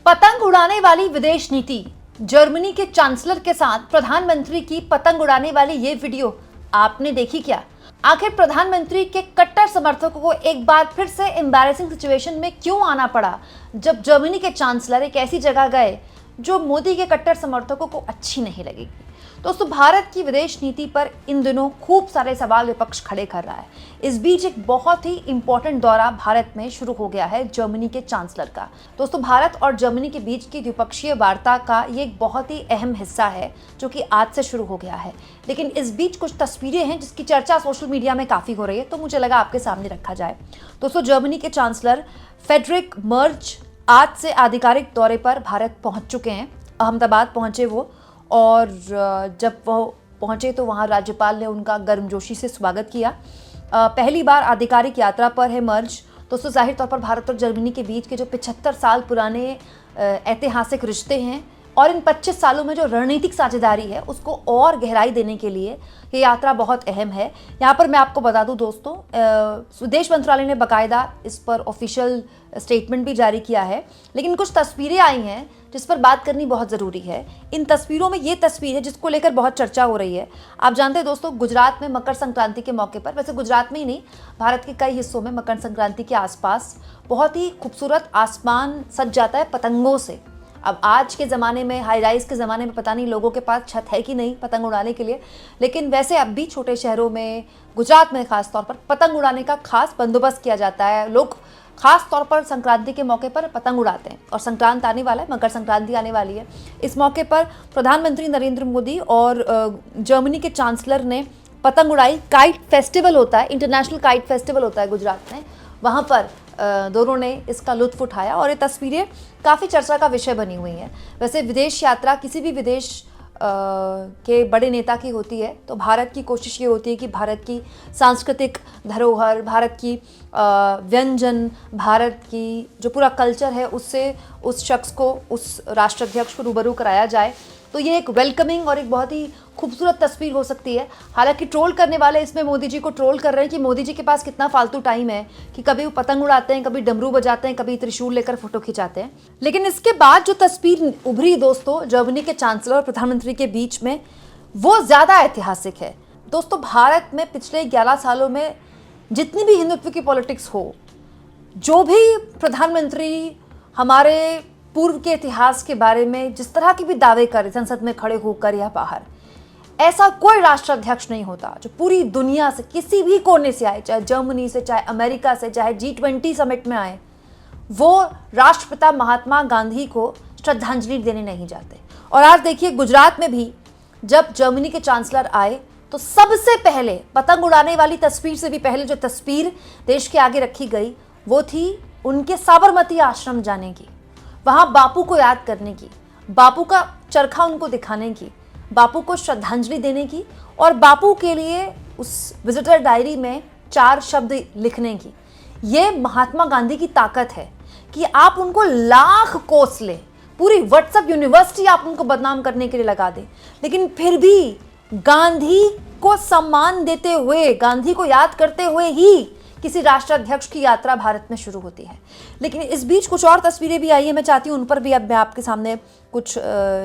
पतंग उड़ाने वाली विदेश नीति, जर्मनी के चांसलर के साथ प्रधानमंत्री की पतंग उड़ाने वाली ये वीडियो आपने देखी क्या? आखिर प्रधानमंत्री के कट्टर समर्थकों को एक बार फिर से एम्बैरेसिंग सिचुएशन में क्यों आना पड़ा, जब जर्मनी के चांसलर एक ऐसी जगह गए जो मोदी के कट्टर समर्थकों को अच्छी नहीं लगेगी। दोस्तों, भारत की विदेश नीति पर इन दिनों खूब सारे सवाल विपक्ष खड़े कर रहा है। इस बीच एक बहुत ही इंपॉर्टेंट दौरा भारत में शुरू हो गया है जर्मनी के चांसलर का। दोस्तों, भारत और जर्मनी के बीच की द्विपक्षीय वार्ता का ये एक बहुत ही अहम हिस्सा है जो कि आज से शुरू हो गया है। लेकिन इस बीच कुछ तस्वीरें हैं जिसकी चर्चा सोशल मीडिया में काफ़ी हो रही है, तो मुझे लगा आपके सामने रखा जाए। दोस्तों, जर्मनी के चांसलर फ्रेडरिक मर्ज आज से आधिकारिक दौरे पर भारत पहुंच चुके हैं। अहमदाबाद पहुंचे वो, और जब वो पहुंचे तो वहां राज्यपाल ने उनका गर्मजोशी से स्वागत किया। पहली बार आधिकारिक यात्रा पर है मर्ज। दोस्तों, जाहिर तौर पर भारत और जर्मनी के बीच के जो 75 साल पुराने ऐतिहासिक रिश्ते हैं और इन 25 सालों में जो रणनीतिक साझेदारी है उसको और गहराई देने के लिए ये यात्रा बहुत अहम है। यहाँ पर मैं आपको बता दूँ दोस्तों, विदेश मंत्रालय ने बाकायदा इस पर ऑफिशियल स्टेटमेंट भी जारी किया है, लेकिन कुछ तस्वीरें आई हैं जिस पर बात करनी बहुत ज़रूरी है। इन तस्वीरों में ये तस्वीर है जिसको लेकर बहुत चर्चा हो रही है। आप जानते हैं दोस्तों, गुजरात में मकर संक्रांति के मौके पर, वैसे गुजरात में ही नहीं, भारत के कई हिस्सों में मकर संक्रांति के आसपास बहुत ही खूबसूरत आसमान सज जाता है पतंगों से। अब आज के ज़माने में, हाई राइज के ज़माने में, पता नहीं लोगों के पास छत है कि नहीं पतंग उड़ाने के लिए, लेकिन वैसे अब भी छोटे शहरों में, गुजरात में ख़ास तौर पर पतंग उड़ाने का खास बंदोबस्त किया जाता है। लोग खास तौर पर संक्रांति के मौके पर पतंग उड़ाते हैं, और संक्रांत आने वाला है, मकर संक्रांति आने वाली है। इस मौके पर प्रधानमंत्री नरेंद्र मोदी और जर्मनी के चांसलर ने पतंग उड़ाई। काइट फेस्टिवल होता है, इंटरनेशनल काइट फेस्टिवल होता है गुजरात में, वहाँ पर दोनों ने इसका लुत्फ उठाया और ये तस्वीरें काफ़ी चर्चा का विषय बनी हुई हैं। वैसे विदेश यात्रा किसी भी विदेश के बड़े नेता की होती है तो भारत की कोशिश ये होती है कि भारत की सांस्कृतिक धरोहर, भारत की व्यंजन, भारत की जो पूरा कल्चर है उससे उस शख्स को, उस राष्ट्राध्यक्ष को रूबरू कराया जाए। तो ये एक वेलकमिंग और एक बहुत ही खूबसूरत तस्वीर हो सकती है। हालांकि ट्रोल करने वाले इसमें मोदी जी को ट्रोल कर रहे हैं कि मोदी जी के पास कितना फालतू टाइम है कि कभी वो पतंग उड़ाते हैं, कभी डमरू बजाते हैं, कभी त्रिशूल लेकर फोटो खिंचाते हैं। लेकिन इसके बाद जो तस्वीर उभरी दोस्तों जर्मनी के चांसलर और प्रधानमंत्री के बीच में, वो ज़्यादा ऐतिहासिक है। दोस्तों, भारत में पिछले 11 सालों में जितनी भी हिंदुत्व की पॉलिटिक्स हो, जो भी प्रधानमंत्री हमारे पूर्व के इतिहास के बारे में जिस तरह के भी दावे करे संसद में खड़े होकर या बाहर, ऐसा कोई राष्ट्राध्यक्ष नहीं होता जो पूरी दुनिया से किसी भी कोने से आए, चाहे जर्मनी से, चाहे अमेरिका से, चाहे G20 समिट में आए, वो राष्ट्रपिता महात्मा गांधी को श्रद्धांजलि देने नहीं जाते। और आज देखिए, गुजरात में भी जब जर्मनी के चांसलर आए तो सबसे पहले पतंग उड़ाने वाली तस्वीर से भी पहले जो तस्वीर देश के आगे रखी गई वो थी उनके साबरमती आश्रम जाने की, वहाँ बापू को याद करने की, बापू का चरखा उनको दिखाने की, बापू को श्रद्धांजलि देने की, और बापू के लिए उस विजिटर डायरी में 4 शब्द लिखने की। ये महात्मा गांधी की ताकत है कि आप उनको लाख कोस लें, पूरी व्हाट्सएप यूनिवर्सिटी आप उनको बदनाम करने के लिए लगा दें, लेकिन फिर भी गांधी को सम्मान देते हुए, गांधी को याद करते हुए ही किसी राष्ट्राध्यक्ष की यात्रा भारत में शुरू होती है। लेकिन इस बीच कुछ और तस्वीरें भी आई हैं, मैं चाहती हूँ उन पर भी अब मैं आपके सामने कुछ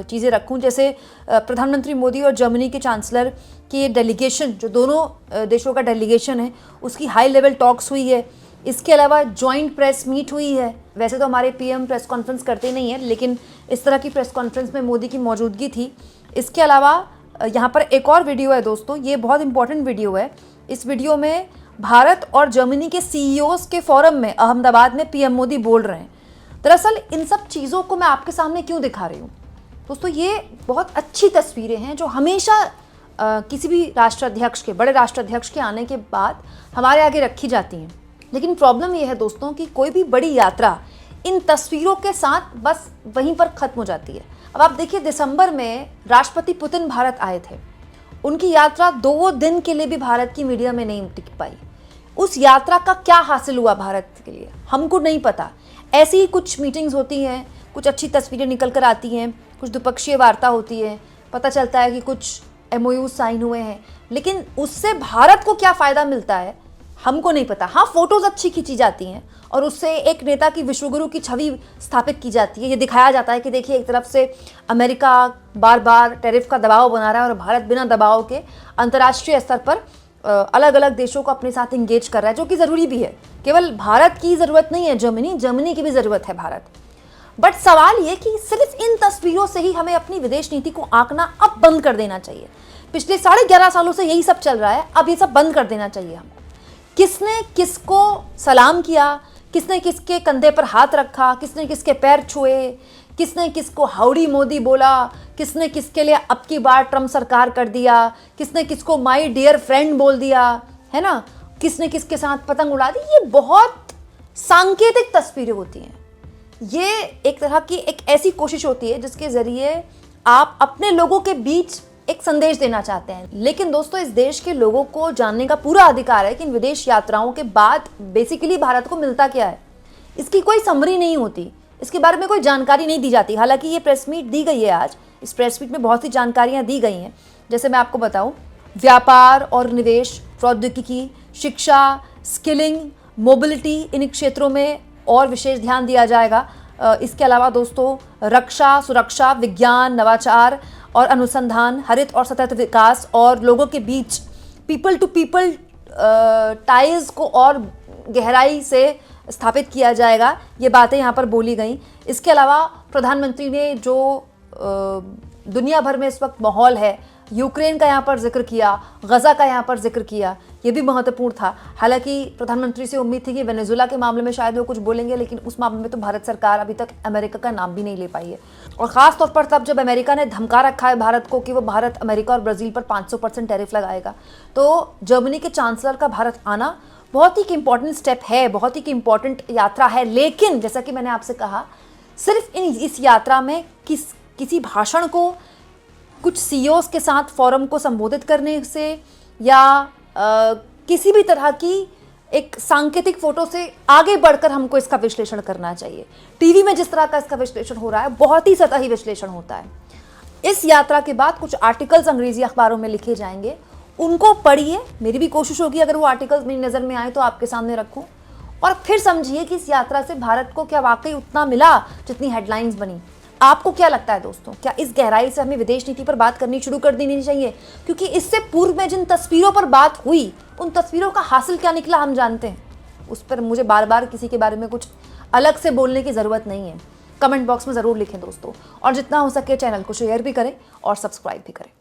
चीज़ें रखूँ। जैसे प्रधानमंत्री मोदी और जर्मनी के चांसलर की डेलीगेशन, जो दोनों देशों का डेलीगेशन है, उसकी हाई लेवल टॉक्स हुई है। इसके अलावा जॉइंट प्रेस मीट हुई है। वैसे तो हमारे PM प्रेस कॉन्फ्रेंस करते नहीं हैं, लेकिन इस तरह की प्रेस कॉन्फ्रेंस में मोदी की मौजूदगी थी। इसके अलावा यहाँ पर एक और वीडियो है दोस्तों, ये बहुत इंपॉर्टेंट वीडियो है। इस वीडियो में भारत और जर्मनी के CEOs के फोरम में अहमदाबाद में PM मोदी बोल रहे हैं। दरअसल इन सब चीज़ों को मैं आपके सामने क्यों दिखा रही हूँ दोस्तों, ये बहुत अच्छी तस्वीरें हैं जो हमेशा किसी भी राष्ट्राध्यक्ष के, बड़े राष्ट्राध्यक्ष के आने के बाद हमारे आगे रखी जाती हैं। लेकिन प्रॉब्लम ये है दोस्तों कि कोई भी बड़ी यात्रा इन तस्वीरों के साथ बस वहीं पर ख़त्म हो जाती है। अब आप देखिए, दिसंबर में राष्ट्रपति पुतिन भारत आए थे। उनकी यात्रा 2 दिन के लिए भी भारत की मीडिया में नहीं टिक पाई। उस यात्रा का क्या हासिल हुआ भारत के लिए हमको नहीं पता। ऐसी ही कुछ मीटिंग्स होती हैं, कुछ अच्छी तस्वीरें निकल कर आती हैं, कुछ द्विपक्षीय वार्ता होती है, पता चलता है कि कुछ MOU साइन हुए हैं, लेकिन उससे भारत को क्या फ़ायदा मिलता है हमको नहीं पता। हाँ, फोटोज अच्छी खींची जाती हैं और उससे एक नेता की विश्वगुरु की छवि स्थापित की जाती है। ये दिखाया जाता है कि देखिए एक तरफ से अमेरिका बार बार टैरिफ का दबाव बना रहा है और भारत बिना दबाव के अंतर्राष्ट्रीय स्तर पर अलग अलग देशों को अपने साथ इंगेज कर रहा है, जो कि ज़रूरी भी है। केवल भारत की ज़रूरत नहीं है जर्मनी की भी ज़रूरत है भारत। बट सवाल ये कि सिर्फ इन तस्वीरों से ही हमें अपनी विदेश नीति को आंकना अब बंद कर देना चाहिए। पिछले 11.5 सालों से यही सब चल रहा है, अब ये सब बंद कर देना चाहिए हमको। किसने किसको सलाम किया, किसने किसके कंधे पर हाथ रखा, किसने किसके पैर छुए, किसने किसको हाउडी मोदी बोला, किसने किसके लिए अब की बार ट्रम्प सरकार कर दिया, किसने किसको माय डियर फ्रेंड बोल दिया, है ना, किसने किसके साथ पतंग उड़ा दी, ये बहुत सांकेतिक तस्वीरें होती हैं। ये एक तरह की एक ऐसी कोशिश होती है जिसके ज़रिए आप अपने लोगों के बीच एक संदेश देना चाहते हैं। लेकिन दोस्तों, इस देश के लोगों को जानने का पूरा अधिकार है कि इन विदेश यात्राओं के बाद बेसिकली भारत को मिलता क्या है। इसकी कोई समरी नहीं होती, इसके बारे में कोई जानकारी नहीं दी जाती। हालांकि ये प्रेस मीट दी गई है आज, इस प्रेस मीट में बहुत सी जानकारियाँ दी गई हैं। जैसे मैं आपको बताऊँ, व्यापार और निवेश, प्रौद्योगिकी, शिक्षा, स्किलिंग, मोबिलिटी, इन क्षेत्रों में और विशेष ध्यान दिया जाएगा। इसके अलावा दोस्तों, रक्षा, सुरक्षा, विज्ञान, नवाचार और अनुसंधान, हरित और सतत विकास और लोगों के बीच पीपल टू पीपल टाइज को और गहराई से स्थापित किया जाएगा। ये बातें यहाँ पर बोली गई। इसके अलावा प्रधानमंत्री ने जो दुनिया भर में इस वक्त माहौल है, यूक्रेन का यहाँ पर जिक्र किया, गज़ा का यहाँ पर जिक्र किया, ये भी महत्वपूर्ण था। हालांकि प्रधानमंत्री से उम्मीद थी कि वेनेजुएला के मामले में शायद वो कुछ बोलेंगे, लेकिन उस मामले में तो भारत सरकार अभी तक अमेरिका का नाम भी नहीं ले पाई है। और ख़ास तौर पर तब जब अमेरिका ने धमका रखा है भारत को कि वो भारत, अमेरिका और ब्राज़ील पर 500% टैरिफ लगाएगा, तो जर्मनी के चांसलर का भारत आना बहुत ही इंपॉर्टेंट स्टेप है, बहुत ही इंपॉर्टेंट यात्रा है। लेकिन जैसा कि मैंने आपसे कहा, सिर्फ इस यात्रा में किसी भाषण को, कुछ सीईओज़ के साथ फोरम को संबोधित करने से या किसी भी तरह की एक सांकेतिक फोटो से आगे बढ़कर हमको इसका विश्लेषण करना चाहिए। टीवी में जिस तरह का इसका विश्लेषण हो रहा है, बहुत ही सतही विश्लेषण होता है। इस यात्रा के बाद कुछ आर्टिकल्स अंग्रेजी अखबारों में लिखे जाएंगे, उनको पढ़िए। मेरी भी कोशिश होगी अगर वो आर्टिकल्स मेरी नज़र में आए तो आपके सामने रखूं, और फिर समझिए कि इस यात्रा से भारत को क्या वाकई उतना मिला जितनी हेडलाइंस बनी। आपको क्या लगता है दोस्तों, क्या इस गहराई से हमें विदेश नीति पर बात करनी शुरू कर देनी चाहिए? क्योंकि इससे पूर्व में जिन तस्वीरों पर बात हुई, उन तस्वीरों का हासिल क्या निकला हम जानते हैं। उस पर मुझे बार बार किसी के बारे में कुछ अलग से बोलने की ज़रूरत नहीं है। कमेंट बॉक्स में ज़रूर लिखें दोस्तों, और जितना हो सके चैनल को शेयर भी करें और सब्सक्राइब भी करें।